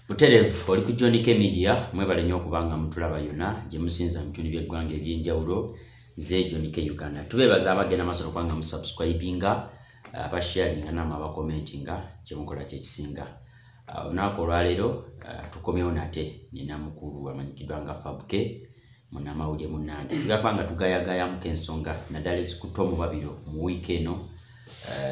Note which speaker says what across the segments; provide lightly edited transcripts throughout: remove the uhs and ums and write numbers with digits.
Speaker 1: Buterevu oli ku John K Media mwebale nnyo okubanga mutulaba yonna gye musinza mu bitundu by'eggwanga eby'enjawulo ze John K Uganda. Tubeebaza abagenda masolo kwanga mu subscribinga abasharinga nama abakomentinga kye mukola kye kisinga. Olunaku olwaleero tukomyewo nate nina mukulu amanyikiddwa nga FAB K munnamawulire munnange. Tugapanga tugayagaya mu kensonga naddala ezikuttwa mu babiro mu wiiki eno.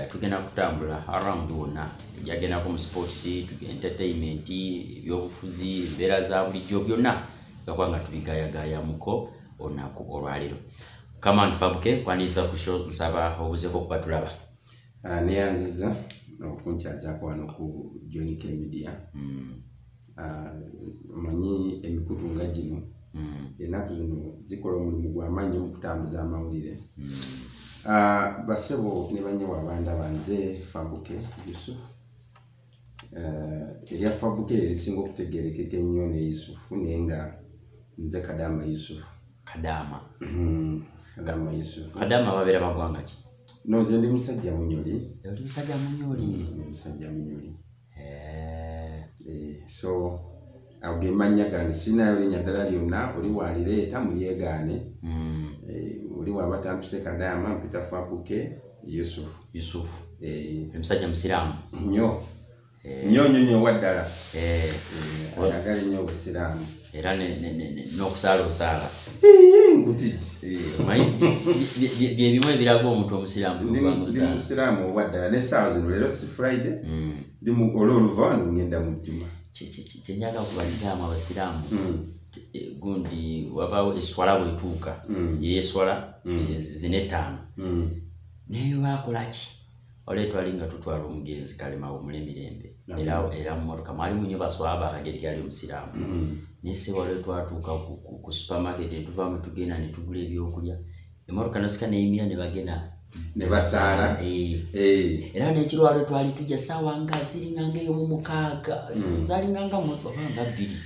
Speaker 1: Tugenda kutambula around wonna yagenda ku sports to entertainment ebyobufuzi embeera za bulijjo byonna gakwanga tubigayagaya muko olunaku olwaleero. Command FAB K kwaniza ku show nsaba obuzeko kuba tulaba.
Speaker 2: Neyanziza okunkyazaako wano ku John K Media. Manyi emikutu nga gino ennaku zino zikola omulimu gw'amaanyi mu kutambuza amawulire. Basebo ne banyewa abanda banze FAB K Yusuf. Erya FAB K erisinga okutegeerekeka ennyo ne Yusuf naye nga nze Kadama Yusuf.
Speaker 1: Kadama.
Speaker 2: Kadama Yusuf.
Speaker 1: Kadama babeera magwanga ki?
Speaker 2: No, nze ndi musajja Munyoli.
Speaker 1: Oli musajja Munyoli.
Speaker 2: Musajja Munyoli. So agemanya gange sinayo linnya ddala lyonna oli walireeta mulyegaane. Oli wabatampise Kadama mpita FAB K Yusuf.
Speaker 1: Yusuf. Musajja Musiraamu.
Speaker 2: Nnyo waddala. Ayagala nnyo obusiraamu.
Speaker 1: Era n'okusaala osaala.
Speaker 2: Nkutidde.
Speaker 1: Bye bimu ebiraga omuntu omusiraamu.
Speaker 2: Ndi musiraamu waddala n'essaawa zino leero si Friday. Ndi olw'oluva ngenda mu jjuma.
Speaker 1: Kyenyaga ku abasiraamu gundi wabaawo eswala bw'etuuka yeeswala zine ttaano naye bakola ki oleetwali nga tutwala omugenzi kalemawo mulemirembe era mu mmotoka mwalimu nnyo baswaba akageri kali omusiraamu naye sewala twatuuka ku supermarket etuvaamu tugenda ne tugula ebyokulya emmotoka nosika neyimira ne bagenda
Speaker 2: ne basaala.
Speaker 1: Era n'ekirwalo twali tujja ssaawa nga ziringanga ey'omumukaaga zaalinganga nga bbiri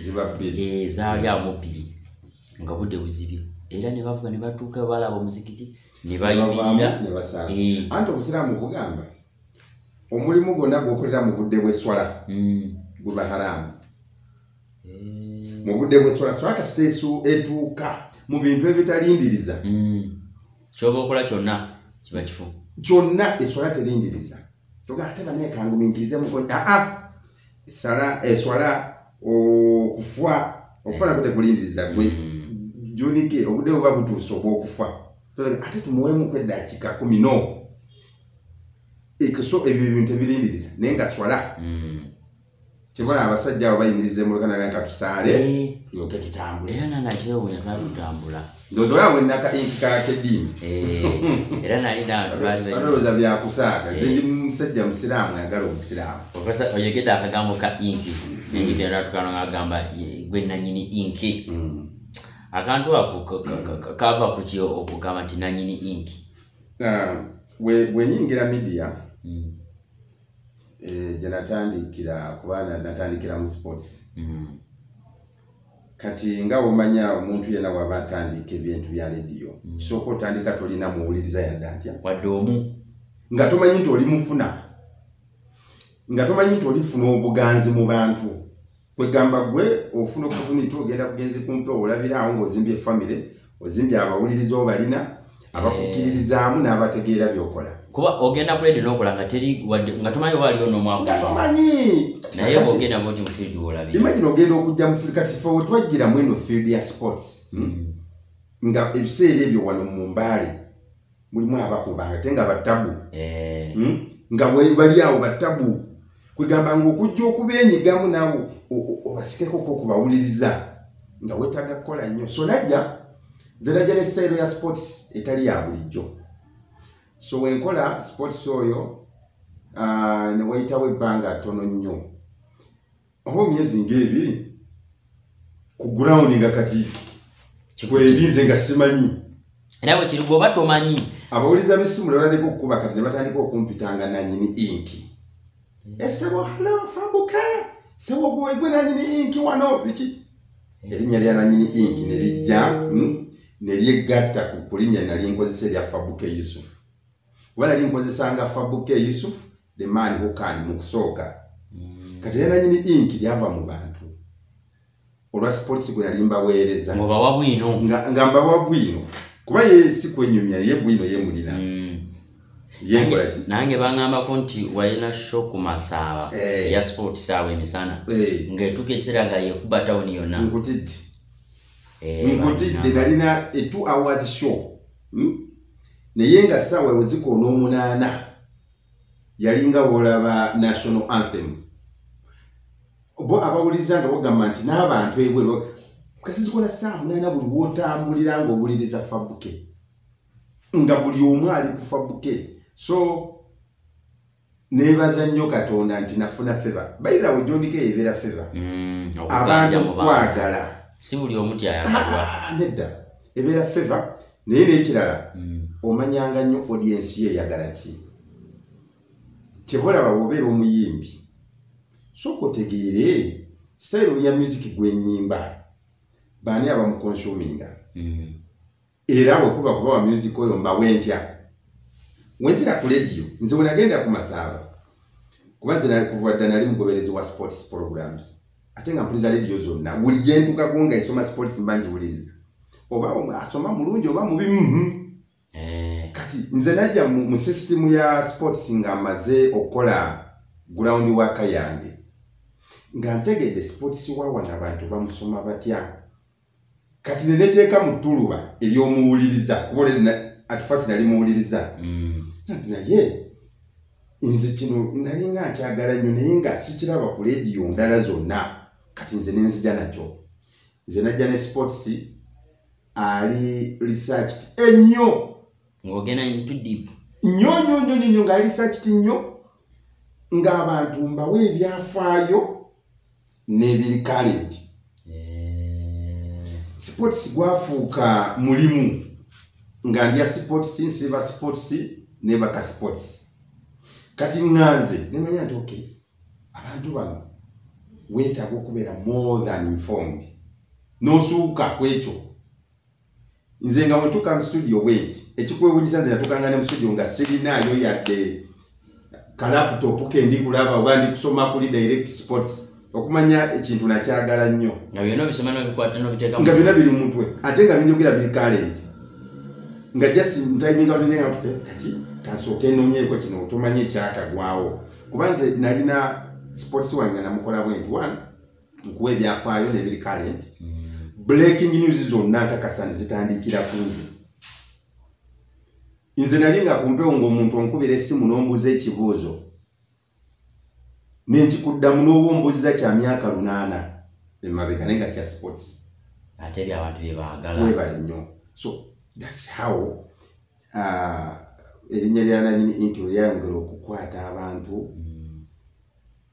Speaker 2: ziba bbiri
Speaker 1: zaali amu bbiri nga budde buzibye era ne bavuga ne batuuka balaba omuzikiti ne bayimirira
Speaker 2: ne basaala. Anti obusiraamu bugamba omulimu gwonna gw'okolera mu budde bw'esswala guba haramu. Mu budde bw'esswala swala kasita etuuka mu bintu ebitalindiriza
Speaker 1: kyoba okola kyonna kiba kifu.
Speaker 2: Kyonna esswala terindiriza toga ate baneekanguminkirize mukonya eswala okufa nako tekulindiriza gwe John K obudde buba butuuse obw'okufa ate tumuweemuku eddakiika 10 no ebyo ebintu ebirindiriza naye nga swala kibona abasajja abo bayimiriza emulukana nga tusaale tulyoke tutambule.
Speaker 1: Era nanakyewonya twatutambula
Speaker 2: ndozolawe naka inki kakedimu
Speaker 1: era
Speaker 2: nalidaalowooza byakusaaka nze ndi musajja musiraamu ayagala obusiraamu.
Speaker 1: Oyogedde akagambo ka inki nengidenatukanwa ngagamba gwe nanyini inki akantu ako kava kuki okugamba nti nanyini inki?
Speaker 2: Bwenyingira media gye natandikira kuba natandikira mu sports kati nga omanya omuntu yenna waba atandika ebintu bya radio kisooka otandika tolina muwuliriza yadde atya
Speaker 1: wadde omu
Speaker 2: nga tomanyi nti oli mufuna nga tomanyi nti olifuna obuganzi mu bantu kwegamba gwe ofuna opportunity ogenda kugenzi kumpi olabira awo ng'ozimbye family ozimbye abawuliriza obalina abakukkiririzaamu n'abategeera byokola
Speaker 1: kuba ogenda kuledi n'okola nga teri nga tomanyi waliwo n'omwaka
Speaker 2: nga tomanyi
Speaker 1: naye ogenda bwoti mu field olabira
Speaker 2: imagine ogenda okujja mu field kati fe wetwajjira mu eno field ya sports nga ebiseera ebyo wano mu Mbale mulimu abakubanga ate nga batabu nga bali awo batabu kwegamba nga okujja okubeenyigamu naawe obasikeko okubawuliriza nga wetaaga kukola nnyo so najja nze najja n'essayiro ya sports etali ya bulijjo so wenkola sports oyo ne wayitawo ebbanga ttono nnyo oba emyezi ng'ebiri ku ground nga kati kwerinze nga simanyi
Speaker 1: era bwe kiri gwoba tomanyi
Speaker 2: abawuliza b'essimu ne batandika okukuba kati ne batandika okumpitanga nanyini inki esebo halo FAB K sebo gwe nanyini inki wano biki erinnya lya nanyini inki ne lijja ne lyegatta ku linnya nali nkozesa erya FAB K Yusuf kuba nali nkozesanga FAB K Yusuf the man who can mu kusooka kati yana nyini ink lyava mu bantu olwa sports gwe nali mbaweereza
Speaker 1: ngobawa bwino
Speaker 2: nga mbawa bwino kuba ye si kwenyumya ye bwino ye mulina yenkola ki
Speaker 1: nange bangambako nti wayina show ku Masaba ya sport saawa emisana ng'etuuka ekiseera nga yekuba tawuni yonna
Speaker 2: nkutidde nalina a 2 hours show naye nga ssaawa wezikoona 8 yalinga wolaba national anthem bo abawuliriza nga bagamba nti n'abantu ebweru kasi zikola ssaawa 8 buli wotambulira ng'owuliriza FAB K nga buli omu ali ku FAB K so nebaza nnyo Katonda nti nafuna favor by the way John K ebeera favor abantu kwagala
Speaker 1: si buli omu tyayagalwa
Speaker 2: nedda ebeera favor naye n'ekirala omanyanga nnyo audience ye eyagala ki kyebolaba bw'obeera omuyimbi sooka otegeere style ya music gwenyimba baani abamukonsuminga era bwekuba kuba wa music oyo mbawe ntya wenzira ku radio nze wenagenda ku Masaba kuba nze nali kuva dda nali mugoberezi wa sports programs ate nga mpuliriza radio zonna buli gye ntukako nga esoma sports mbanji buliriza oba asoma mulungi oba mubi kati nze najja mu system ya sports nga amaze okukola ground work yange nga ntegedde sports wawana abantu bamusoma batya kati neneteeka mu ttuluba ery'omuwuliriza kuba atufasi nali muwuliriza naye nze kino nali nga nkyagala nnyo naye nga sikiraba ku radio ndala zonna kati nze nenzija nakyo nze najja ne sports ali researched ennyo
Speaker 1: ng'ogenda into deep
Speaker 2: nnyo nga researched nnyo ng'abantu mbawe ebyafaayo n'ebiri current sports gwafuuka mulimu nga ndya sports nsiba sports nebaka sports kati nganze nemanya nti okay abantu bano weetaaga okubeera more than informed n'osuuka kwekyo nze nga wetuuka mu studio bwenti ekikwewunyisa nze natukanga ne mu studio nga sirinaayo yadde kalaputopu ke ndi kulaba oba ndi kusoma kuli direct sports okumanya ekintu nakyagala nnyo
Speaker 1: nga byonna bisoma n'obikwata n'obiteeka
Speaker 2: nga byonna biri mu mutwe ate nga binjogera biri current nga just ntiminga lulinga kati kansooke nnonyeeko kino otomanye ekyakagwawo kuba nze nalina sports wange namukola bwenti one nkuwa ebyafaayo n'ebiri current breaking news zonna nkakasa zitandikira ku nze nali nga kumpewo ng'omuntu onkubira essimu n'ombuuza ekibuuzo nenkikuddamu n'oba ombuuziza kya myaka 8 emabega naye nga kya sports
Speaker 1: ate ebyabantu bye baagala
Speaker 2: webale nnyo so that's how erinnya lya nanyini inki lyayongera okukwata abantu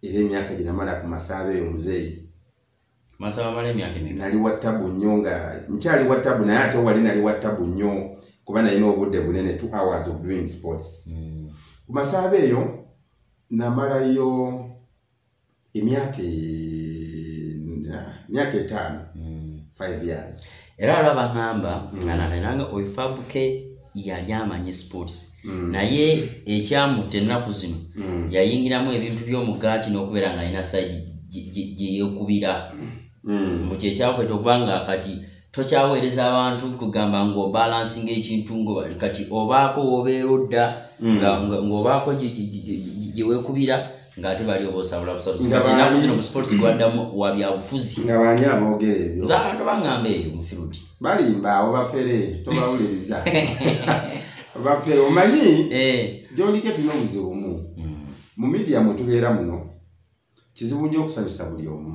Speaker 2: era emyaka gye namala ku Masaba eyo muzeeyi
Speaker 1: Masaba mala emyaka emeka
Speaker 2: nali wa tabu nnyo nga nkyali wa tabu naye ate wali nali wa tabu nnyo kuba nalina obudde bunene 2 hours of doing sports ku Masaba eyo namalayo emyaka 5 5 years
Speaker 1: era alaba ngamba nga nananga oyo FAB K yali amanyi sports naye ekyamutte ennaku zino yayingiramu ebintu by'omugaati n'okubeera nga alina sayidi gye yeekubira mu kyekyakweta okuba nga kati tokyaweereza abantu kugamba ng'obalansinga ekintu ngo kati obaako wobeera odda ng'obaako gye weekubira ng'ate bali oba osabula busabuzi kati ennaku zino mu sports gwaddamu wa byabufuzi
Speaker 2: nga baani aboogera ebyo
Speaker 1: zabantu bangamba eyo mu field
Speaker 2: balimba abo bafere tobawuliriza bafere omanyi gyolike tulina obuzibu mu media mwe tubeera muno kizibu nnyo okusanyusa buli omu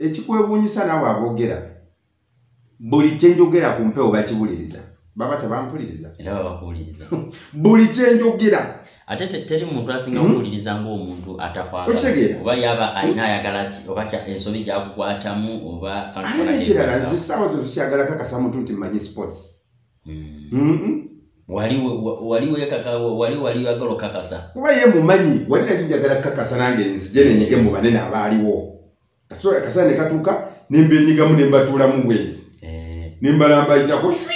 Speaker 2: ekikwewuunyisa naawe aboogera buli kyenjogera ku mpewo bakiwuliriza baba tebampuliriza
Speaker 1: era babakuwuliriza
Speaker 2: buli kyenjogera
Speaker 1: ate teri muntu asinga kuwuliriza ng'omuntu atakwagala oba yaba alina ayagala ki oba ensobi gyakukwatamu oba
Speaker 2: ekirala nze ssaawa zino tukyagala kakasa muntu nti mmanyi sports
Speaker 1: wali yagala okakasa
Speaker 2: kuba ye mumanyi wali nali njagala kakasa nange nzije nenyige mu banene abaaliwo kasana ne katuuka nembenyigamu nembatuulamu bwenti nembalamba yitako shwi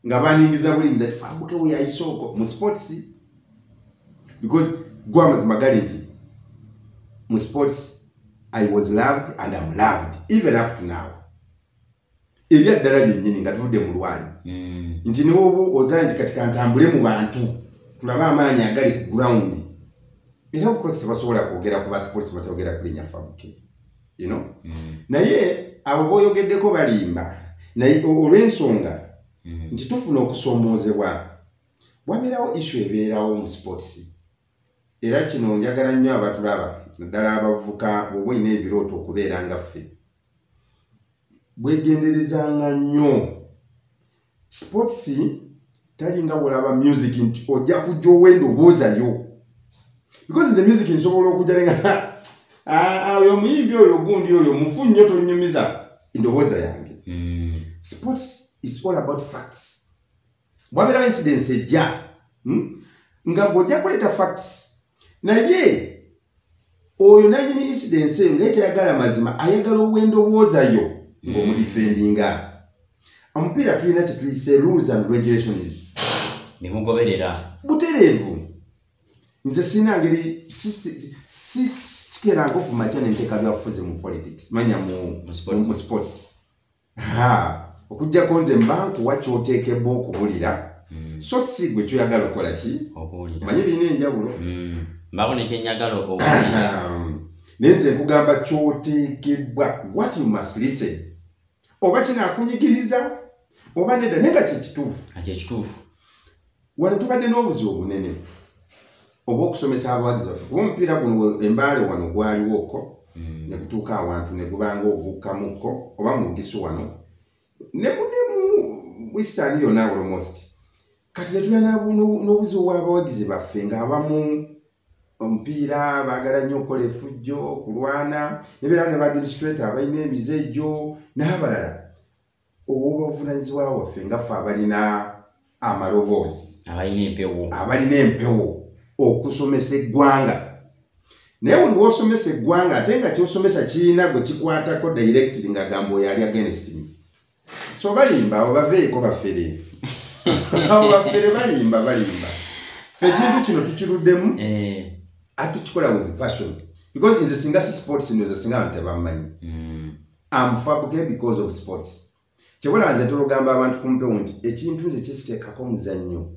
Speaker 2: nga baningiza bulingiza FAB K we yayisooko mu sports because gwa mazima gali nti mu sports I was loved and I'm loved even up to now. Ebya ddala byennyini nga tuvudde mu lwali nti n'obu ogandi katika ntambule mu bantu tulaba amaanyi agali ku ground era of course tebasobola kwogera ku ba sports batayogera ku linnya FAB K, you know. Naye abo boyogeddeko balimba naye olw'ensonga nti tufuna okusoomoozebwa wabeerawo issue ebeerawo mu sports era kino njagala nnyo abatulaba naddala abavuka bw'oba olina ebirooto okubeera nga ffe bwegenderezanga nnyo sports talinga wolaba music nti ojja kujja owendoboozayo because the music nsobola okujja nenga oyo muyimbi oyo gundi oyo mufu nnyo tonnyumiza endobooza yange. Sports is all about facts. Wabeerawo incidents ejja nga bw'ojja kuleeta facts naye oyo nanyini incidents eyo ngaye tayagala mazima ayagala owendoboozayo ng'omudifendinga. Omupiira tulina kye tuyise rules and regulations
Speaker 1: nimugoberera
Speaker 2: butereevu. Nze sina ngeri sikeranga okumakya nenteeka byafuzi mu politics manya mu sports okujjako nze mbankuwa kyoteekebwa okuwulira so si gwe tuyagala okukola ki manyi birina enjawulo
Speaker 1: mbako nekyenyagala okuwulira
Speaker 2: naye nze nkugamba kyoteekebwa what you must listen oba kinaakunyigiriza oba nedda naye nga kyekituufu. Wano tubadde n'obuzibu obunene obw'okusomesa abawagizi baffe kuba omupiira guno Mbale wano gwaliwoko ne gutuuka awantu ne gubanga ogukkamukko oba mu Bugisu wano ne mu Western yonna almost kati tetulina n'obuzibu bw'abawagizi baffe ng'abamu omupiira baagala nnyo okukola effujjo kulwana nebeera ne baadministrator abalina ebizejo n'abalala obw'obuvunaanyizibwa waffe nga ffe abalina amaloboozi abalina empewo okusomesa eggwanga. Naye buli lw'osomesa eggwanga ate nga kyosomesa kirina gwe kikwatako directly ng'agamba oyo ali against me. So balimba abo baveeko bafere abo bafere balimba ffe ekintu kino tukiruddemu atukikola with passion because nze singa si sports ndoza singa abantu tebamanyi. I'm FAB K because of sports. Kyebula nze tulugamba abantu kumpewo nti ekintu nze kyekiteekako muzannyo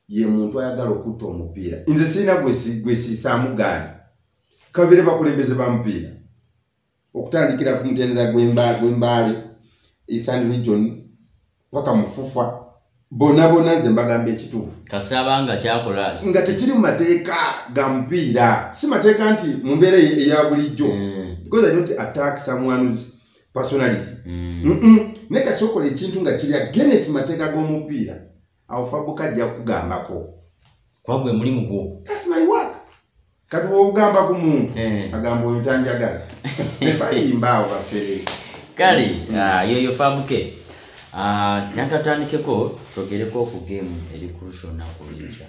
Speaker 2: ye muntu ayagala okutta omupiira. Nze sirina gwe siisaamu gaani kabire bakulembeze ba mupiira okutandikira ku mutendera gw'Embale Eastern Region paka mufufa bonna nze mbagamba ekituufu
Speaker 1: kasabanga kyakola
Speaker 2: nga tekiri mu mateeka ga mupiira si mateeka nti mu mbeera eya bulijjo because I don't attack someone's personality naye kasi okola ekintu nga kiri against mateeka g'omupiira awo FAB K ajja kukugambako
Speaker 1: kwagwe mulimu gwo.
Speaker 2: That's my work. Kati wogamba ku muntu agamba oyo tanjagala balimba awo bafere
Speaker 1: kale yoyo FAB K nakatandikeko twogereko ku game eri crucial nakulinja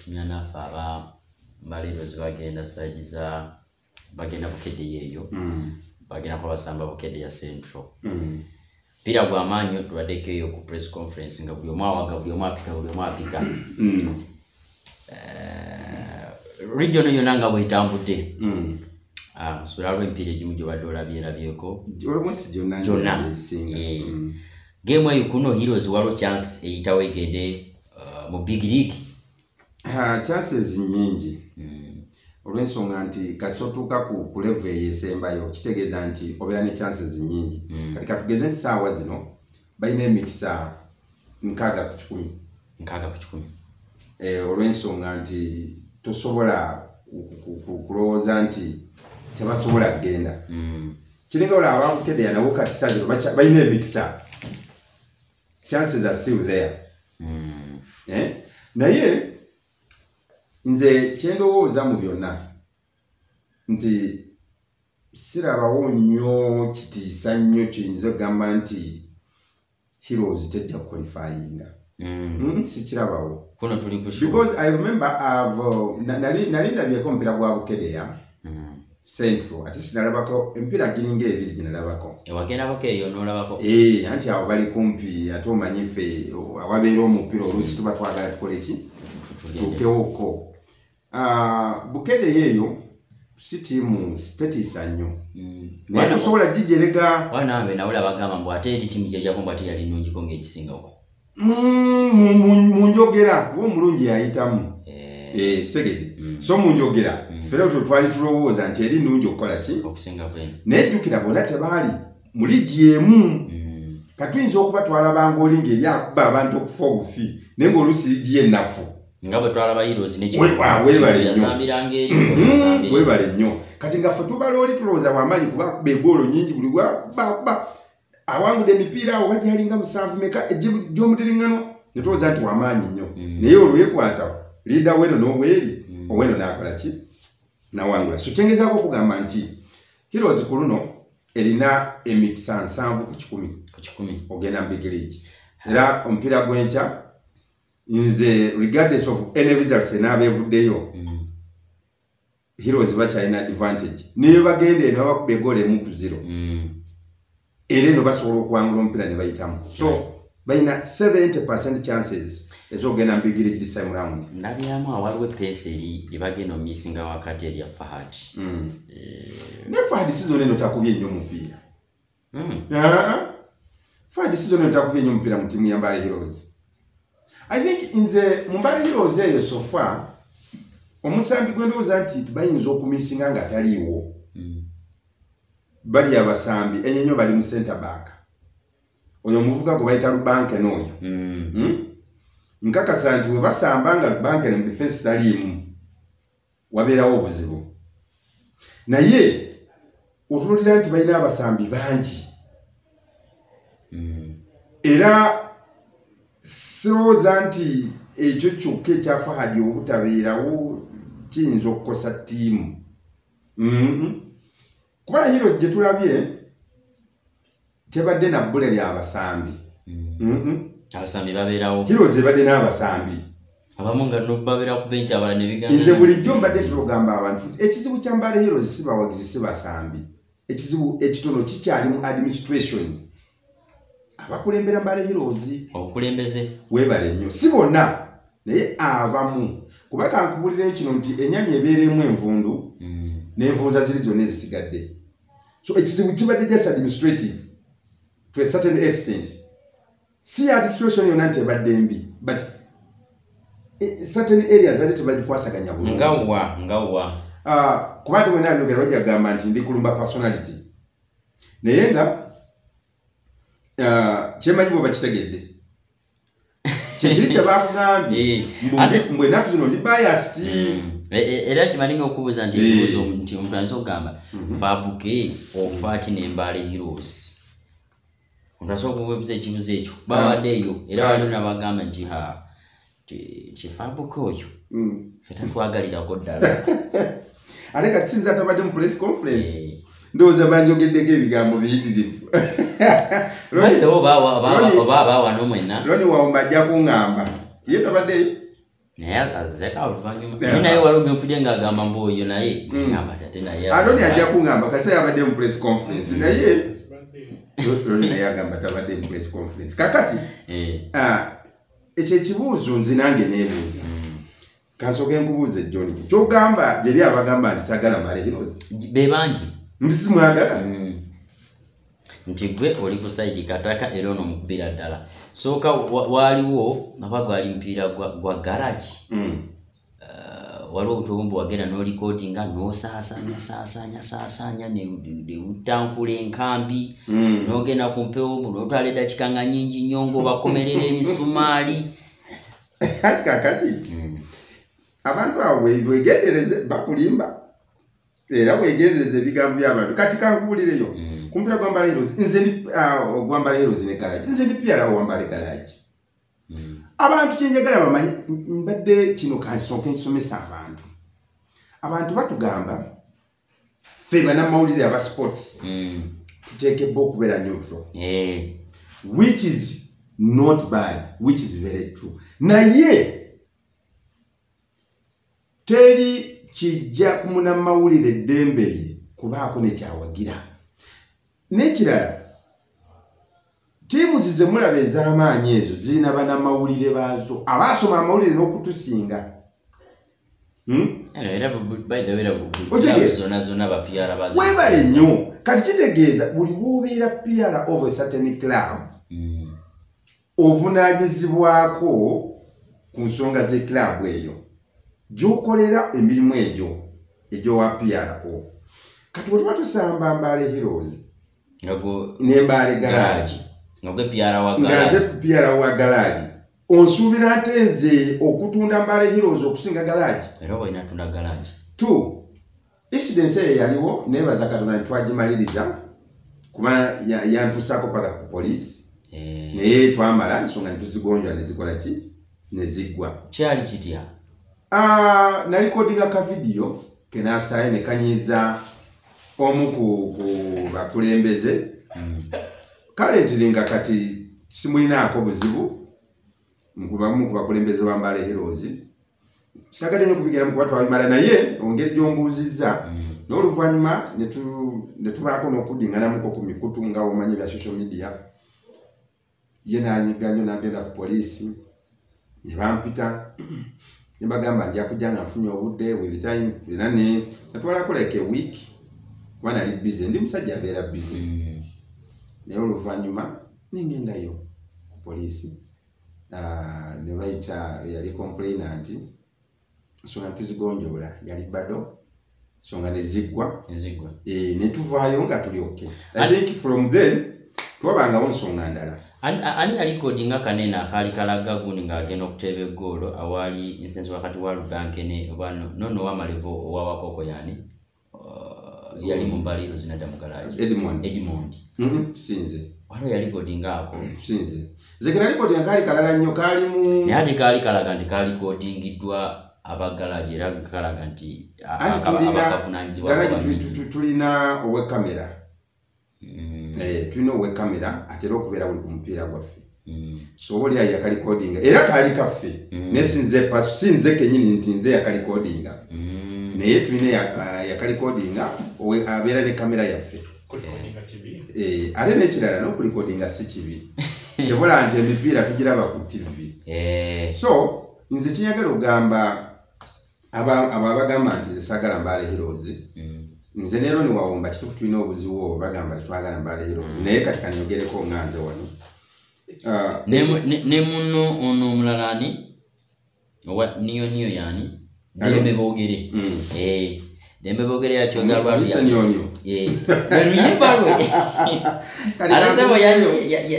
Speaker 1: nyana aba Mbale Heroes bagenda sajiza bagenda bukedde yeyo bagenda kwa basamba bukedde ya Central pira gwa manyo tubadekeyo ku press conference nga buli omwawaga buli omwapika region yonna nga bwetambudde sulalo empira egimu gye badde olabyeko gyonna game eyo kuno Heroes waliwo chance eyitawo egende mu big league.
Speaker 2: Chances nyingi olw'ensonga nti kasotuuka ku level eyesembayo kitegeeza nti obeera ne chances nyingi kati katugeze nti saawa zino balina emikisa 6 ku 10 olw'ensonga nti tosobola kulowooza nti tebasobola kugenda kiringa olaba ababukedde nabo kati saazino balina emikisa chances are still there naye nze kyendowooza mu byonna nti sirabawo nnyo kitiisa nnyo kiyinza okugamba nti Heroes tejja kuqualifyinga sikirabawo because I remember nali ndabyeko omupiira gwa Bukedeya Central ate sinalabako empira giringa ebiri ginalabako
Speaker 1: ewagendako eyo nolabako
Speaker 2: anti awo bali kumpi ate omanyi ffe awabeera omupiira oluusi tuba twagala tukole ki tutuukewoko Bukede yeyo si timu tetisa nnyo. Naye tosobola gijerega.
Speaker 1: Wanange nawula bagamba mbu ate eri timu gyajjako mbu ate yali nnungi ko ng'ekisinga uko.
Speaker 2: Mu njogera kuba omulungi yayitamu. Kisegedde. So mu njogera fera twali tulowooza nti eri nnungi okukola ki?
Speaker 1: Okusinga kwenu.
Speaker 2: Naye jjukira bonna tebaali mu liigi emu. Katuyinza okubatwala bangolinga eri akuba abantu okufa obufi naye ng'oluusi liigi ennafu.
Speaker 1: Nga bwe twalaba Heroes
Speaker 2: webale nnyo kati nga ffe tubala oli tulowooza bw'amaanyi kuba begoolo nyingi buli awangudde emipiira oba gyalinga 7 meka gy'omudiriŋŋano ne tulowooza nti w'amaanyi nnyo naye olwekwata liida weno n'obweri oweno n'akola ki n'awangula. So kyengezaako okugamba nti Heroes ku luno erina emikisa 7 ku 10 ogenda mu big league era omupiira gw'enkya nze regardless of any results enaabevuddeyo Heroes bakyalina advantage niyo bagenda eno bakuba egoolo 1-0 era eno basobola okuwangula omupiira ne bayitamu so balina 70% chances ez'okugenda mu big league this time round.
Speaker 1: Ndabyamu awaliwo epeesa eri lyebagenda omumisinga wakati erya Fahad.
Speaker 2: Ne Fahad season eno takubye nnyo omupiira. Fahad season eno takubye nnyo omupiira mu ttiimu ya Mbale Heroes. I think nze mu Mbale Heroes eyo so far omusambi gwe ndowooza nti bayinza okumisinga nga taliiwo. Bali abasambi enyenyo bali mu center back. Oyo omuvuga gwe bayita Lubanke n'oyo. Nkakasa nti we basamba nga Lubanke ne mu defense taliimu wabeerawo obuzibu. Naye otunulira nti balina abasambi bangi. Era sirowooza nti ekyo kyokka ekya Fahad obutabeerawo kiyinza okukosa ttiimu. Kuba Heroes gye tulabye tebadde na bbula ly'abasambi.
Speaker 1: Abasambi babeerawo.
Speaker 2: Heroes ebadde n'abasambi.
Speaker 1: Abamu nga no babeera ku bench abala ne bigamba.
Speaker 2: Nze bulijjo mbadde tulogamba abantu ekizibu kya Mbale Heroes si bawagizi si basambi. Ekizibu ekitono kikyali mu administration. Abakulembera Mbale Heroes
Speaker 1: obukulembeze
Speaker 2: webale nnyo si bonna naye abamu kuba kankubulira kino nti ennyanya ebeeremu envundu n'envunza ziri zonna ezisigadde. So ekizibu kibadde just administrative to a certain extent. Si administration yonna nti ebadde mbi but certain areas bali tebagikwasaganya bulungi.
Speaker 1: Ngawa.
Speaker 2: Kuba nti bwena abyogera bajja kugamba nti ndi kulumba personality. Naye nga kyemanyi bwe bakitegedde. Kyekiri kye bakugambye mbwe ennaku zino ndi biased.
Speaker 1: Era kimalinga okubuuza nti ekibuuzo omuntu ayinza okugamba FAB K okufa ki ne Mbale Heroes. Omuntu asobola okubuuza ekibuuzo ekyo bawaddeeyo era waliwo n'abagamba nti ki FAB K oyo ffe tatwagalirako ddala.
Speaker 2: Ate kati sinza tabadde mu press conference. Ndowooza banjogeddeko ebigambo biyitirivu.
Speaker 1: Oba n'omwena.
Speaker 2: Loni Wawumba ajja kuŋŋamba. Ye tabaddeyo.
Speaker 1: Naye azeka oluvannyuma. Naye waliwo gempulye ng'agamba mbu oyo naye ngamba ate naye.
Speaker 2: Loni ajja kuŋŋamba kasi yabadde mu press conference naye Loni naye agamba tabadde mu press conference. Kakati ekyo ekibuuzo nze nange neebuuza. Kansooke nkubuuze John. Ky'ogamba gyeri abagamba nti saagala Mbale Heroes.
Speaker 1: Be bangi.
Speaker 2: Ndi simwagala.
Speaker 1: Nti gwe oli ku side kataka era ono mukubira ddala. Sooka waliwo nga gwali mpiira gwa garage. Waliwo obutobumbu wagenda n'olikodinga n'osaasanya ne utankula enkambi n'ogenda ku mpewo n'otwala eddakiika nga nnyingi nnyo ng'obakomerera emisumaali.
Speaker 2: Kakati abantu abo weegendereze bakulimba era weegendereze ebigambo by'abantu. Kati kankubulireyo kumpira gwa Mbale Heroes nze ndi gwa Mbale Heroes ne garage nze ndi pia wa Mbale garage. Abantu kyenjagala bamanyi mbadde kino kansooke nkisomesa abantu batugamba ffe bannamawulire aba sports tuteekebwa okubeera neutral, which is not bad, which is very true. Naye teri kijja ku munnamawulire eddembe lye kubaako nekyawagira. N'ekirala ttiimu zize mulaba ez'amaanyi ezo zirina bannamawulire baazo abaasoma amawulire n'okutusinga.
Speaker 1: By the way, zona ba PR bazi.
Speaker 2: Webale nnyo. Kati kitegeeza buli bw'obeera PR of a certain club. Ovunaanyizibwako ku nsonga ze club eyo. Gy'okolera emirimu egyo wa PRO. Kati bwe tuba tusamba Mbale Heroes. Ne Mbale Garage.
Speaker 1: Nga PR wa garage.
Speaker 2: Nga nze PR wa garage. Onsuubira ate nze okutunda Mbale Heroes okusinga garage.
Speaker 1: Era oba inatunda garage.
Speaker 2: 2. Incidence eyo yaliwo nebaza Katonda ntwagimaliriza kuba yantusaako paka ku police. Naye twamala ensonga netuzigonjwa nezikola ki neziggwa.
Speaker 1: Kyali kitya?
Speaker 2: Nalikodinga ka video kenasaye ne kanyiza omu ku bakulembeze. Kale ntiringa kati simulinaako buzibu nkubamu ku bakulembeze ba Mbale Heroes. Sagale nyo kubigira mu kuba twabimala naye ongeri gyombuuzizza n'oluvannyuma ne tubaako n'okudinganamuko ku mikutu nga omanyi bya social media. Ye n'anyigganyo n'agenda ku poliisi ne bampita ne bagamba nja kujja nga nfunye obudde with time era ne natwalako like a week kuba nali busy ndi musajja abeera busy. Naye oluvannyuma ningendayo ku poliisi ne bayita yali complainant nsonga tuzigonjoola yali bado nsonga neziggwa ne tuvaayo nga tuli okay. I think from then twabangawo nsonga ndala.
Speaker 1: Ani alikodinga kanene akali kalaga gundi ng'agenda okuteeba eggoolo awali instance wakati wa Lubanke ne nono wa Malevo owa Wakoko yani yali mu Mbale Heroes zinadda mu garage. Edmond. Sinze. Wano yalikodinga ako.
Speaker 2: Sinze. Ze kena alikodinga kali kalala nnyo kali mu.
Speaker 1: Ne ati kali kalaga nti kali kodingiddwa abagalaje era kalaga nti abakavunaanyizibwa
Speaker 2: tulina owe kamera. Tulina owe kamera atera okubeera buli ku mupiira gwaffe. So oli ayi yakalikodinga era kali kaffe. Ne sinze kenyini nti nze yakalikodinga. Naye tulina yakalikodinga abeera ne kamera yaffe. Ate n'ekirala n'okulikodinga si kibi. Kyebula nti emipiira tugiraba ku TV. So nze kinyagala ogamba abagamba nti zisagala Mbale Heroes. Nze neero niwawomba kituufu tulina obuzibu bagamba tetwagala Mbale Heroes. Naye kati kanyogereko nganze wano.
Speaker 1: Ne muno ono omulala ani? Niyo yani? Dembe boogere. Dembe boogere yakyogera lwali. Luyimba lwe. Alisebo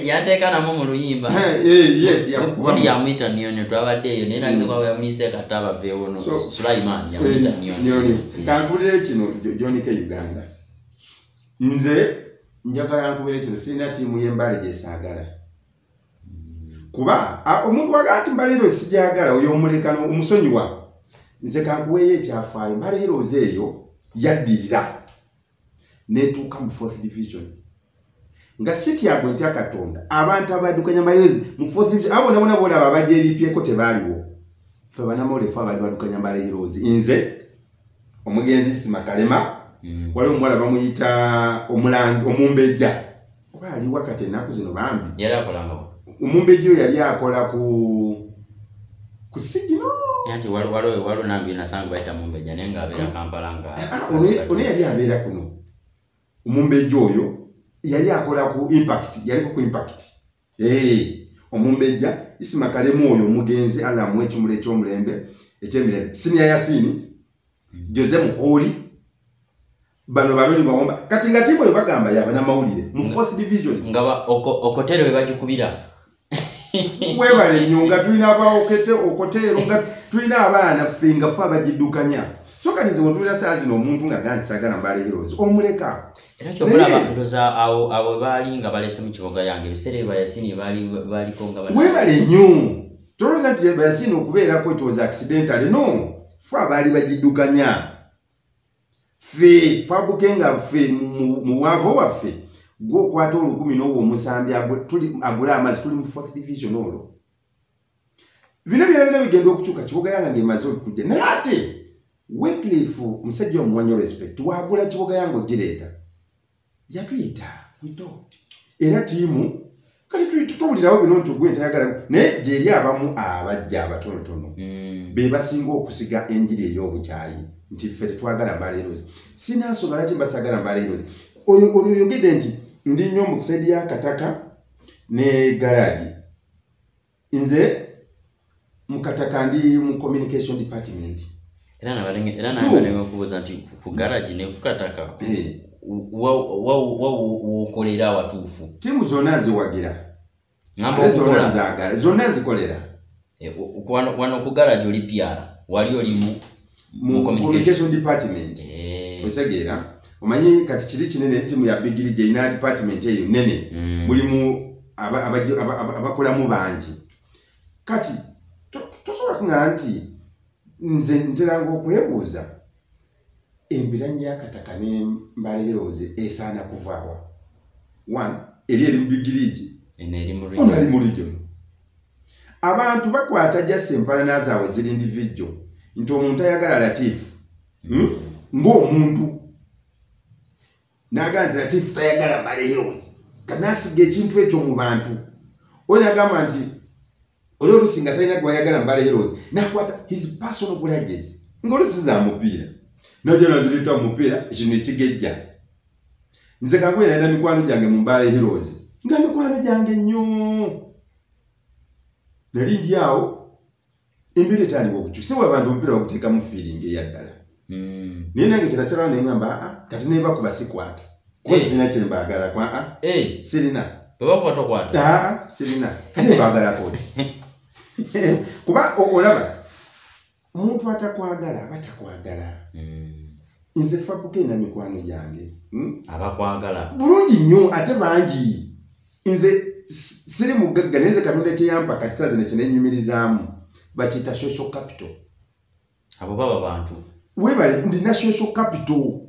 Speaker 1: yateeka namwo mu luyimba.
Speaker 2: Yes,
Speaker 1: Kuli yamwita Niyo twabadde eyo naye nagize kwa yamulise kata baveewo no Sulaiman yamwita Niyo.
Speaker 2: Kankubulire kino John K Uganda. Nze njagala nkubulire kino sirina ttiimu y'Embale gyesaagala. Kuba omuntu wagati Mbale Heroes sijagala oyo omulekano omusonyiwa. Nze kankuweeyo ekyafaayo Mbale Heroes eyo yaddirira netuuka mu 4th division. Nga siti yagwe ntya Katonda abantu abaddukanya Mbale Heroes mu 4th division abo nabona bolaba abajeeriipyeko tebaaliwo. Ffe banamoolefu abali baddukanya Mbale Heroes. Nze omugenzi Simakalema waliwo omuwala bamuyita Omumbejja oba ali wakati ennaku zino bambi.
Speaker 1: Yali akolanga
Speaker 2: Omumbejja oyo yali akola ku Sigino.
Speaker 1: Yati walo nambi nasangu baita Mumbejja naye ng'abeera Kampala nga.
Speaker 2: Ono yali abeera kuno. Omumbejja oyo yali akola ku Impact, yali ku Impact. Omumbejja Isimakalemu oyo omugenzi alamu ekimule ekyomulembe ekyemirembe. Senior Yasini Jose Muholi bano baloni bawomba kati nga tibo bagamba yaba na mawulire mu 4th division
Speaker 1: ngaba okotero webajukubira.
Speaker 2: Webale nyunga tulina okotero nga tulina abaana finga fa bajiddukanya. So kati nze wotulira saazi n'omuntu nga ganti sagala Mbale Heroes omuleka.
Speaker 1: Era kyokula bandoza abo baali nga balese mu kiboga yange bisere bayasini baali konga bali.
Speaker 2: Webale nnyo. Toloza nti bayasini okubeerako it was accidental. No. Fa baali bajiddukanya. FAB K nga ffe mu wavo waffe gwo kwata 10 n'owo omusambi tuli agula amazi tuli mu 4th division olwo. Bino byonna bigenda okukyuka kiboga yange ng'emaze okujja. Naye ate Wycliffe musajja omuwanyo respect wagula kiboga yange ogireeta. Yatuyita we talked. Era tiimu kati tutulirawo bino ntugwe ntayagala naye gyeri abamu abajja abatonotono be basinga okusiga enjiri ey'obukyayi nti ffe tetwagala Mbale Heroes. Sinaasobola laki mbasagala Mbale Heroes. Oyo oyogedde nti ndi nnyo mu kusaidi ya Kataka ne garage. Nze mu Kataka ndi mu communication department.
Speaker 1: Era nabalenge kubuuza nti ku garage ne ku Kataka wakolera watuufu.
Speaker 2: Timu zonna nziwagira. Zonna nzikolera.
Speaker 1: Wano ku garage oli pyara. Wali oli
Speaker 2: mu communication department. Otegeera. Omanyi kati kiri kinene timu ya Bigiri Jaina department eyo nene. Mulimu abakolamu bangi. Kati tosobola kuŋŋamba nti nze nteranga okwebuuza embiranye ya Kataka ne Mbale Heroes esaana kuvaawa. One, eri mu Bigirigi. Ono ali mu region. Abantu bakwata jase empalana zaabwe ziri individual. Nti omuntu ayagala Latifu. Ng'omuntu. N'agamba Latifu tayagala Mbale Heroes. Kanasiga ekintu ekyo mu bantu. Oyo agamba nti oli olusinga talina gwayagala Mbale Heroes. N'akwata his personal grudges. Ng'olusiza mupiira. Najja nazirita mupiira ekintu ekigejja. Nze kangwe naenda mikwano gyange mu Mbale Heroes. Nga mikwano gyange nnyo. Nali ndi awo embiri etandika okukyusa abantu omupiira baguteekamu feeling eyaddala. Naye nange kirasalawo ne ngamba kati ne bakuba sikwata. Kuba sirina kye mbaagala kwa sirina.
Speaker 1: Babakwata.
Speaker 2: Sirina. Kale mbaagala kodi. Kuba olaba omuntu atakwagala aba takwagala. Nze FAB K na mikwano gyange.
Speaker 1: Abakwagala.
Speaker 2: Bulungi nnyo ate bangi. Nze siri mugagga neze Katonda kye yampa kati saazi ne kyenyumirizaamu. Bakiyita social capital.
Speaker 1: Abo baba bantu.
Speaker 2: Webale ndina social capital.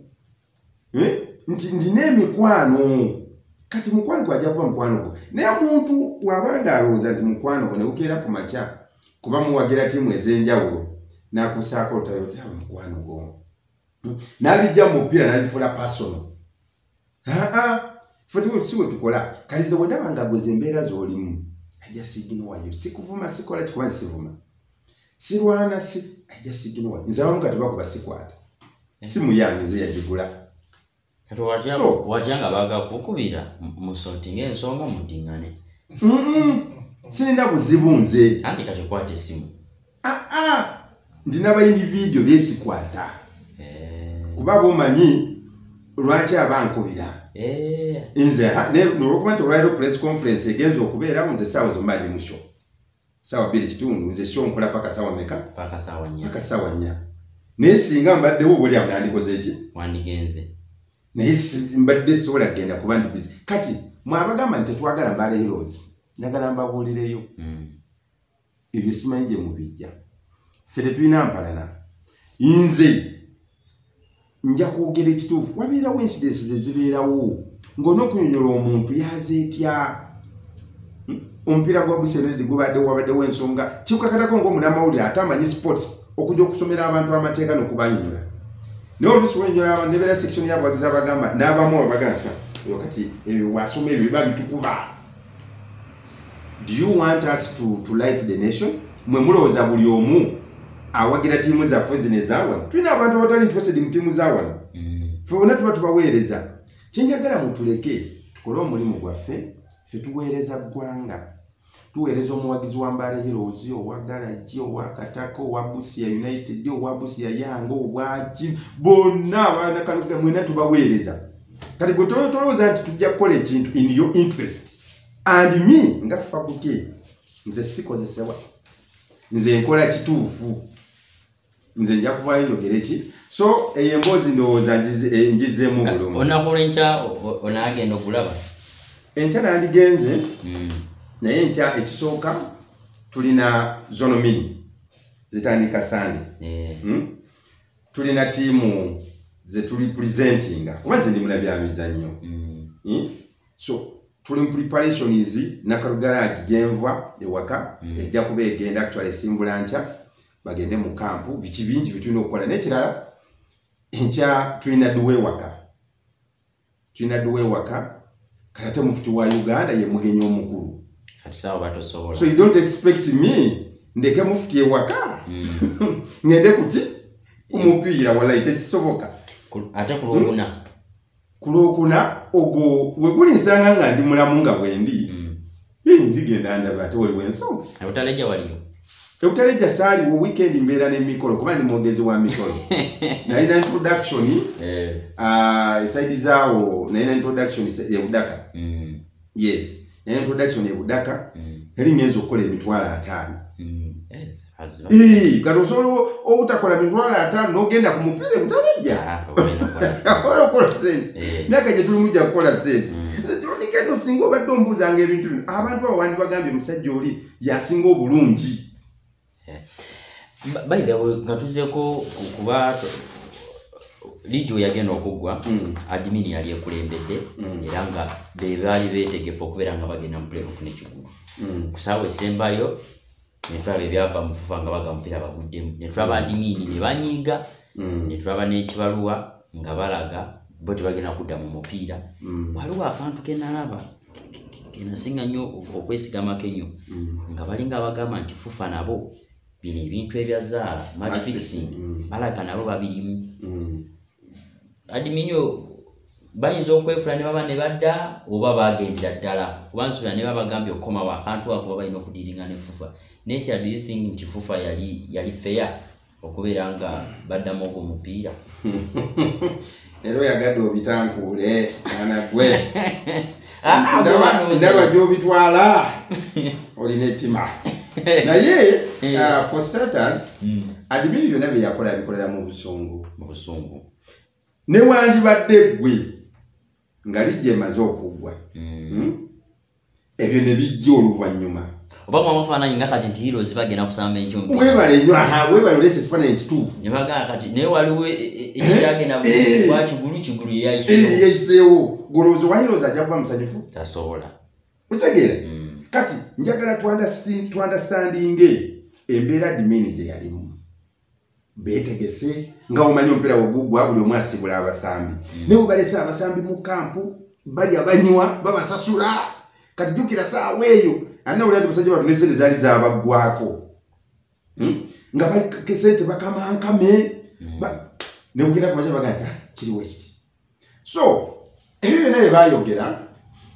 Speaker 2: Nti ndina emikwano. Kati mukwano gwajja kuba mukwano gwo. Naye omuntu wabanga alowooza nti mukwano gwo ne gukeera ku makya kuba muwagira tiimu ez'enjawulo n'akusaako olutayota mukwano gwo. N'abijja mu mupiira n'abifuula personal. Ffe siwe tukola. Kalize bwe ndaba nga gweze embeera z'olimu. Ajja siginowayo. Sikuvuma sikola kikuba sivuma. Sirwana ajja siginowayo. Nze abamu kati bakuba sikwata. Simu yange nze yagigula.
Speaker 1: Kati watyanga baga kukubira mu sorting ensonga mudingane.
Speaker 2: Sirina buzibu nze.
Speaker 1: Anti kati kwata esimu.
Speaker 2: Ndina ba individual byesikwata. Kuba bomanyi lwaki abankubira. Nze n'olwokuba nti olwaliro press conference egenza okubeeramu nze ssaawa zomba ndi mu show. Ssaawa 2:00 nze show nkola paka ssaawa meka?
Speaker 1: Paka ssaawa 4.
Speaker 2: Paka ssaawa 4. Naye singa mbaddewo buli awo nandikoze ki?
Speaker 1: Wandigenze.
Speaker 2: Naye mbadde sobola kugenda kuba ndi busy. Kati mwabagamba nti tetwagala Mbale Heroes. Njagala mbabuulireyo. Ebyo simanyi gye mubijja. Ffe tetulina mpalana. Nze nja kwogera ekituufu. Wabeerawo incidents ezibeerawo ng'onookunyonyola omuntu yazeetya. Omupiira gwa Busia United wabaddewo ensonga. Kikukakatako ng'omunamawulire ate amanyi sports okujja okusomera abantu amateeka n'okubanyonyola. Naye oluusi bwenyonyola abantu nebeera section y'abawagizi abagamba n'abamu abagamba nti oyo kati ebyo wasoma ebyo biba bitukuba. Do you want us to lie to the nation? Mwe mulowooza buli omu awagira tiimu zaffe zino ezawano. Tulina abantu abatali interested mu tiimu zawano. Ffe bonna tuba tubaweereza. Kyenjagala mutuleke tukole omulimu gwaffe. Ffe tuweereza ggwanga. Tuweereza omuwagizi wa Mbale Heroes, owa Garage, owa Kataka, owa Busia United, owa Busia Yango, obwaki bonna abanakaluga mwena tubaweereza. Kati gwe tolowooza nti tujja kukola ekintu in your interest. And me nga FAB K nze sikozesebwa. Nze nkola kituufu. Nze nja kuvaayo njogere ki. So emboozi ndowooza ngizeemu bulungi.
Speaker 1: Onakola enkya onaagenda okulaba?
Speaker 2: Enkya nandigenze. Naye enkya ekisooka tulina zono mini zitandika Sunday. Tulina tiimu ze tuli presentinga kuba nze ndi munabyamizannyo. So tuli mu preparations Nakalugaraji gyenva ewaka ejja kuba egenda actually simbula nkya bagende mu kampu biki bingi bitulina okukola. N'ekirala enkya tulina duwe waka. Kati mufuti wa Uganda ye mugenyi omukulu.
Speaker 1: Kati sawa batosobola.
Speaker 2: So you don't expect me ndeke mufuti ewaka. Ngende kuti kumupiira wala itekisoboka.
Speaker 1: Ate kulokuna.
Speaker 2: Kulokuna ogo we kulinsanga nga ndi mulamu nga bwendi. Ndigenda ndaba ate wali wenso.
Speaker 1: Abutaleja waliyo.
Speaker 2: Ebutaleja sali wo weekend mbeera n'emikolo kuba ndi mwogezi wa mikolo. Nalina introduction side zaawo nalina introduction ya Budaka. Yes. Nalina introduction ya Budaka. Nali ngenza okukola emitwalo 5. Kati osobola obutakola emitwalo 5 n'ogenda ku mupiira ebutaleja. Okola sente. Myaka gye tuli mujja kukola sente. Kendo singa obadde ombuuzanga ebintu bino abantu abo bandi bagambye omusajja oli yasinga obulungi.
Speaker 1: By the way, ngatuzeeko kuba Lijo yagenda okugwa admin yali ekulembedde era nga be baali beetegefu okubeera nga bagenda mu playoff n'ekigulu. Kusaawa esembayo ne tulaba ebyava mu FUFA nga baga mupiira baguddemu. Ne tulaba admin ne banyiiga ne tulaba n'ekibaluwa nga balaga bo tebagenda kudda mu mupiira. Waliwo akantu ke nalaba kenasinga nnyo okwesigamako ennyo nga balinga bagamba nti FUFA nabo bino ebintu ebyazaala match fixing balaga nabo babirimu. Adiminyo bayinza okwefula ne baba ne badda oba bagendera ddala kuba nsubira ne babagambye okukomawo akantu ako baba balina okudiringa ne FUFA. Nature do you think nti FUFA yali fair okubeera nga baddamu ogwo omupiira?
Speaker 2: Ero yagadde obitankuule mwana gwe. Ndaba gy'obitwala olina ettima. Naye for starters admin byonna bye yakola yabikolera mu busungu. Ne wandibadde ggwe nga lijja emaze okuggwa ebyo ne bijja oluvannyuma.
Speaker 1: Oba mwamafaananyi nga kati nti Heroes bagenda kusamba ekyombi.
Speaker 2: Webale olese ekifaananyi ekituufu.
Speaker 1: Ne bagamba kati naye waliwo ekyagenda bwa kigulu
Speaker 2: yayiseewo. Golowooza wa Heroes ajja kuba musanyufu?
Speaker 1: Tasobola.
Speaker 2: Otegeera? Kati njagala tu understanding embeera admin gye yalimu. Beetegese nga omanyi omupiira ogugwa buli omu asibula abasambi. Ne bwe balese abasambi mu kampu bali abanywa babasasula. Kati jjukira saawa eyo alina buli musajja watu n'esente zaali zaabaggwako. Nga bakesente bakamankame. Ne bugenda ku makya bagamba kiriwo ekiti. So ebyo byonna bye baayogera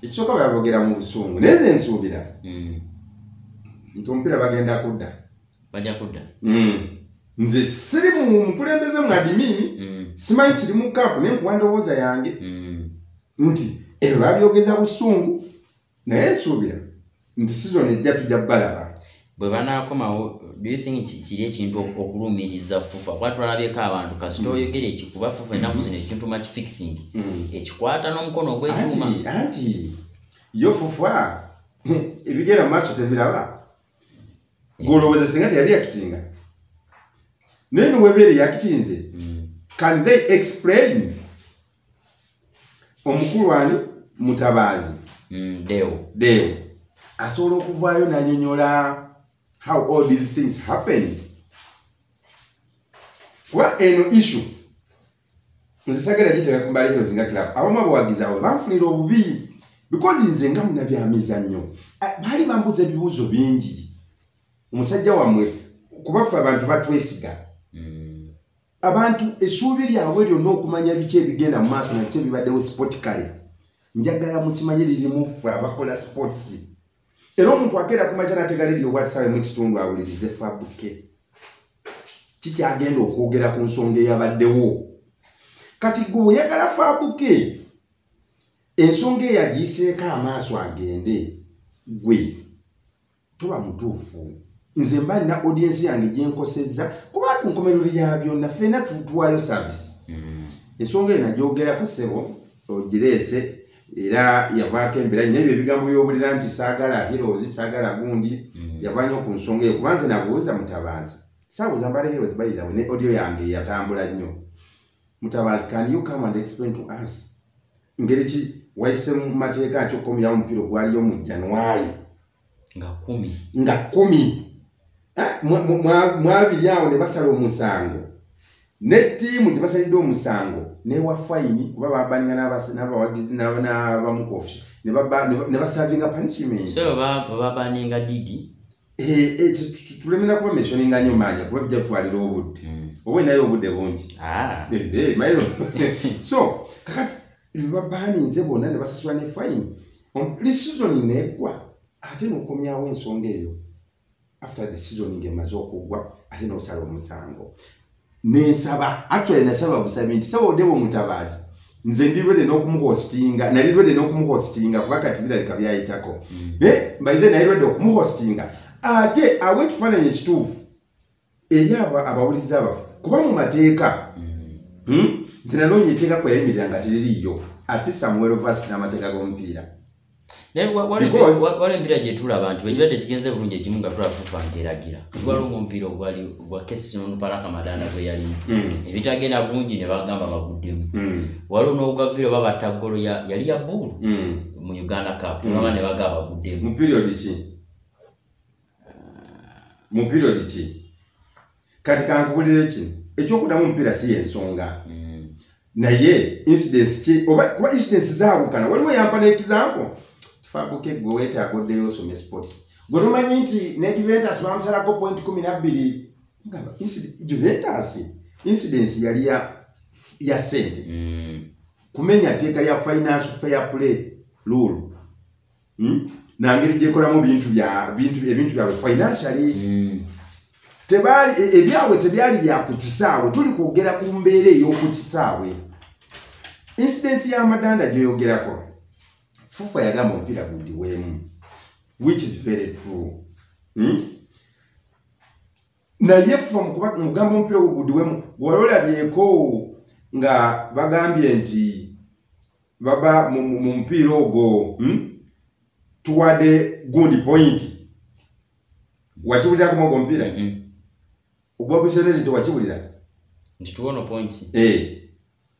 Speaker 2: ekisooka baayogera mu busungu naye nze nsuubira nti omupiira bagenda kudda.
Speaker 1: Bajja kudda.
Speaker 2: Nze siri mu mukulembeze mu adimini simanyi kiri mu kampu naye nkuwa ndowooza yange nti ebyo babyogeza busungu naye nsuubira nti sizoni ejja tujja balaba.
Speaker 1: Bwe banaakomawo do you think kiri ekintu okulumiriza FUFA kuba twalabyeko abantu kasita oyogera ekikuba FUFA ennaku zino ekintu match fixing ekikwata n'omukono ogw'ekyuma.
Speaker 2: Anti yo FUFA ebigera mu maaso tebiraba. Golowooza singa teyali yakitinga naye niwebeere yakitinze. Can they explain omukulu ani Mutabaazi Deo asobola okuvaayo n'anyonyola how all these things happen? Kuba eno issue nze sagala giteka ku Mbale Heroes nga club abamu abawagizawo banfunira obubi because nze nga munabyamizannyo baali bambuuza ebibuuzo bingi. Omusajja wammwe kubafe abantu batwesiga. Abantu essuubi lyabwe lyonna okumanya biki ebigenda mu maaso nabiki ebibaddewo sportically njagala mukimanye lirimu ffe abakola sports. Era omuntu akeera ku makya n'ategalirira obwatisaawe mu kitundu awulirize FAB K kikyagenda okwogera ku nsonga eyabaddewo. Kati gwe oyagala FAB K ensonga eyagiyiseeko amaaso agende gwe toba mutuufu. Nze mba nina audience yange gye nkosezza kuba ku nkomerero ya byonna ffenna tutuwaayo service. Ensonga eyo nagyogerako ssebo ogireese era yavaako embeera n'ebyo ebigambo by'obulira nti saagala Heroes saagala gundi yava nnyo ku nsonga eyo kuba nze nabuuza Mutabaazi. Saabuuza Mbale Heroes bayirawo ne audio yange yatambula nnyo. Mutabaazi, can you come and explain to us ngeri ki wayise mu mateeka akyokomyawo omupiira gwaliyo mu January nga 10 mwabiri awo ne basala omusango ne ttiimu gye basalidde omusango newa fine kuba babaninga n'abawagizi n'abamukofi ne basavinga punishment.
Speaker 1: So babaninga didi
Speaker 2: tulemera kuba mentioninga nnyo maanya kuba bijja kutwalira obudde oba naye obudde bungi mayiro so kakati babaninze bonna ne basasula ne fine season neggwa ate n'okomyawo ensonga eyo after the season ng'emaze okuggwa ate n'osala omusango nensaba actually nasaba busabi nti saba odebo Mutabaazi nze ndi ready n'okumuhostinga nali ready n'okumuhostinga kuba kati birabika byayitako mbaire nali ready okumuhostinga ate awe ekifaananyi ekituufu eri abawuliza abafu kuba mu mateeka nze nanoonya etteeka kweyayimirira nga teririiyo ate Samuel Vasi n'amateeka g'omupiira
Speaker 1: wale mpira gye tulaba nti bwe tekigenze bulungi ekimu nga tulaba FUFA ng'eragira twaliwo omupiira ogwali gwa Kesi Paraka Madanda gwe yalimu ebitagenda bulungi ne bagamba baguddemu waliwo n'ogwavira oba batta ggolo yali ya bbulu mu Uganda Cup olaba ne bagamba baguddemu
Speaker 2: mu period ki kati kankubulire kino ekyokuddamu omupiira si yensonga naye incidents ki oba kuba incidents zaawukana waliwo yampa n'example FAB K gwe weetaaga oddeyo osome sports gwe tumanyi nti ne Juventus bamusalako point 12 ngamba Juventus incidents yali ya sente kumenya tteeka lya financial fair play rule nangeri gyekolamu ebintu byabwe financially ebyabwe tebyali bya ku kisaawe tuli kwogera ku mbeera ey'oku kisaawe incidents ya Madanda gyoyogerako FUFA yagamba omupiira guddiwemu which is very true naye FUFA mugamba omupiira guddiwemu gwewali olabyeko nga bagambye nti baba mu mupiira ogwo tuwadde gundi point wakiwulirako ogwo omupiira ogwa Busenezi tewakiwulira
Speaker 1: nti tuwono points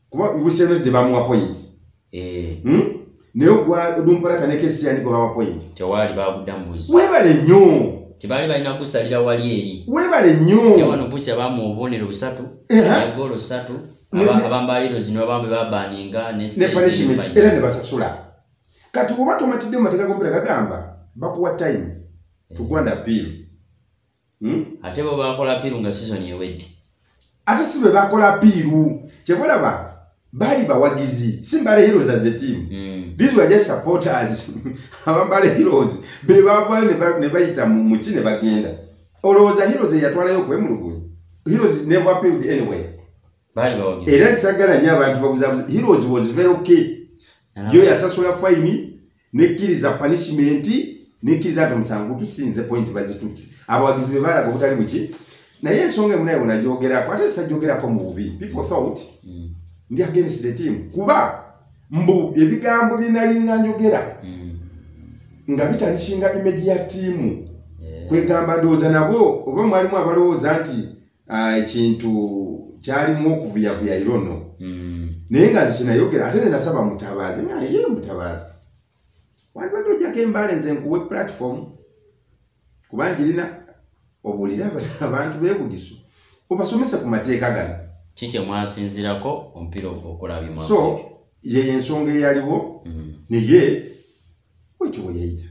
Speaker 2: kuba Busenezi tebamuwa point naye ogwa Lumpalaka ne Kesi yandiko bawa point
Speaker 1: tewali babudambuzi
Speaker 2: webale nnyo
Speaker 1: tebali balina kusalira wali eri
Speaker 2: webale nnyo
Speaker 1: wano Busia bamu obubonero 3 egolo 3 Mbale Heroes ne bambe babaninga ne
Speaker 2: punishment era ne basasula kati kuba tomatidde mu mateeka g'omupiira gagamba bakuwa time tugwanda appeal
Speaker 1: ate bo bakola appeal nga season ewedde
Speaker 2: ate si be bakola appeal kyebulaba bali bawagizi si Mbale Heroes as a team these were just supporters Mbale Heroes be bava ne bayita mu kine bagenda olowooza Heroes yatwalayo kwemulugunya Heroes never appealed anywhere
Speaker 1: bali bawagizi
Speaker 2: era nsagala nnyo abantu babuzabuza Heroes was very okay yo yasasula fine nekkiriza punishment nekkiriza ati omusango tusinze point bazituki abawagizi be balaga obutali buki naye ensonga emu nayo nagyogerako ate sajjogerako mu bubi people thought ndi against the team kuba mbu ebigambo byenalinga njogera nga bitanishinga image ya tiimu kwegamba ndowooza nabo oba mwalimu abalowooza nti ekintu kyalimu okuvuyavuya irono naye nga zikinayogera ate ze nasaba Mutabaazi naye Mutabaazi wandibadde ojjako Mbale nze nkuwe platform kuba njirina obuulira abantu beebugisu obasomesa ku mateeka gano
Speaker 1: kiki mwasinzirako omupiira okulabimwa
Speaker 2: so ye ensonga eyaliwo naye wekyo bwe yayita